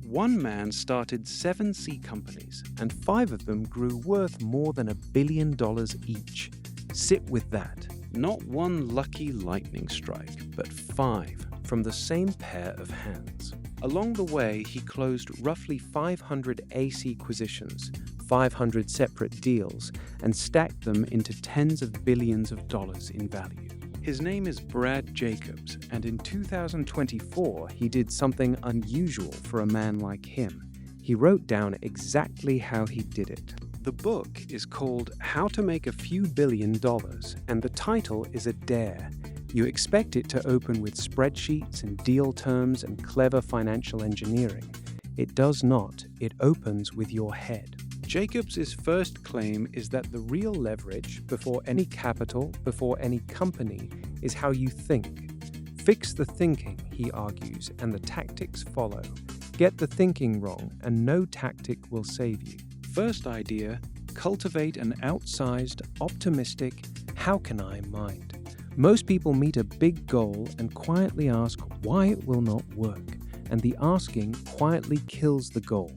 One man started 7 C companies, and 5 of them grew worth more than $1 billion each. Sit with that. Not one lucky lightning strike, but 5 from the same pair of hands. Along the way, he closed roughly 500 AC acquisitions, 500 separate deals, and stacked them into tens of billions of dollars in value. His name is Brad Jacobs, and in 2024, he did something unusual for a man like him. He wrote down exactly how he did it. The book is called How to Make a Few $Billion, and the title is a dare. You expect it to open with spreadsheets and deal terms and clever financial engineering. It does not. It opens with your head. Jacobs' first claim is that the real leverage before any capital, before any company, is how you think. Fix the thinking, he argues, and the tactics follow. Get the thinking wrong, and no tactic will save you. First idea, cultivate an outsized, optimistic, how can I mind. Most people meet a big goal and quietly ask why it will not work, and the asking quietly kills the goal.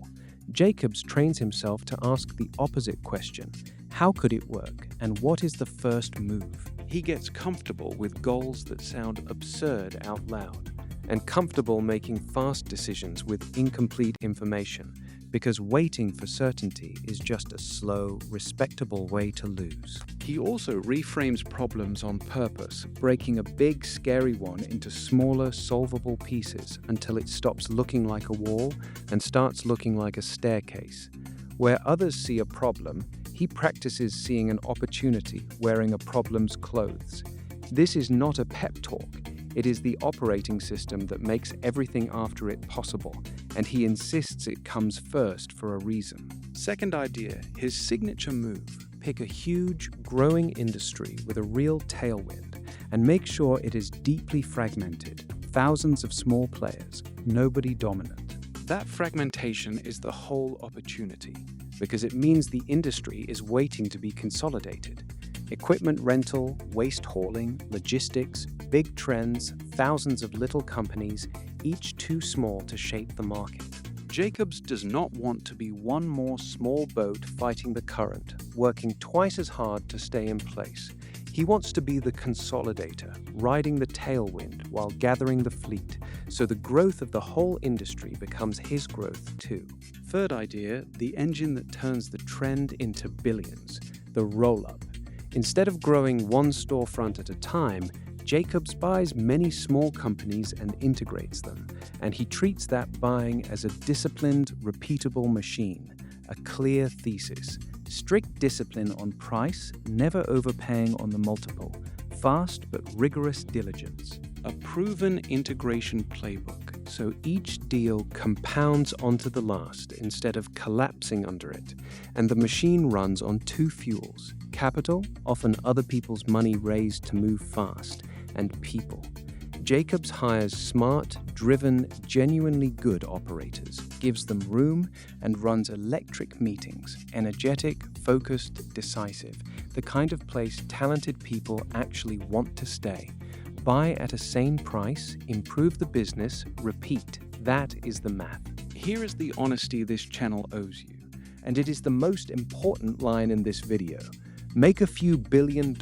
Jacobs trains himself to ask the opposite question, how could it work, and what is the first move? He gets comfortable with goals that sound absurd out loud, and comfortable making fast decisions with incomplete information, because waiting for certainty is just a slow, respectable way to lose. He also reframes problems on purpose, breaking a big, scary one into smaller, solvable pieces until it stops looking like a wall and starts looking like a staircase. Where others see a problem, he practices seeing an opportunity, wearing a problem's clothes. This is not a pep talk. It is the operating system that makes everything after it possible, and he insists it comes first for a reason. Second idea, his signature move. Pick a huge, growing industry with a real tailwind, and make sure it is deeply fragmented, thousands of small players, nobody dominant. That fragmentation is the whole opportunity, because it means the industry is waiting to be consolidated. Equipment rental, waste hauling, logistics, big trends, thousands of little companies, each too small to shape the market. Jacobs does not want to be one more small boat fighting the current, working twice as hard to stay in place. He wants to be the consolidator, riding the tailwind while gathering the fleet, so the growth of the whole industry becomes his growth too. Third idea, the engine that turns the trend into billions, the roll-up. Instead of growing one storefront at a time, Jacobs buys many small companies and integrates them, and he treats that buying as a disciplined, repeatable machine, a clear thesis, strict discipline on price, never overpaying on the multiple, fast but rigorous diligence, a proven integration playbook, so each deal compounds onto the last instead of collapsing under it, and the machine runs on 2 fuels, capital, often other people's money raised to move fast, and people. Jacobs hires smart, driven, genuinely good operators, gives them room, and runs electric meetings, energetic, focused, decisive, the kind of place talented people actually want to stay. Buy at a sane price, improve the business, repeat. That is the math. Here is the honesty this channel owes you, and it is the most important line in this video. Make a few $1 billion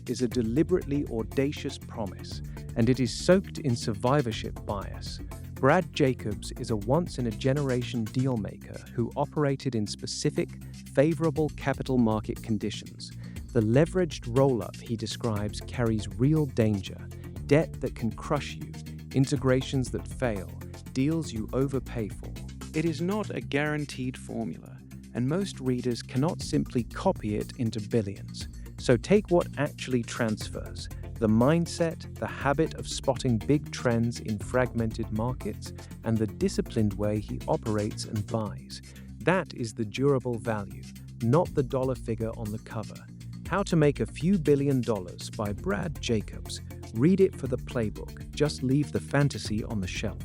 is a deliberately audacious promise, and it is soaked in survivorship bias. Brad Jacobs is a once-in-a-generation dealmaker who operated in specific, favorable capital market conditions. The leveraged roll-up he describes carries real danger, debt that can crush you, integrations that fail, deals you overpay for. It is not a guaranteed formula, and most readers cannot simply copy it into billions. So take what actually transfers, the mindset, the habit of spotting big trends in fragmented markets, and the disciplined way he operates and buys. That is the durable value, not the dollar figure on the cover. How to Make a Few $1 Billion by Brad Jacobs. Read it for the playbook, just leave the fantasy on the shelf.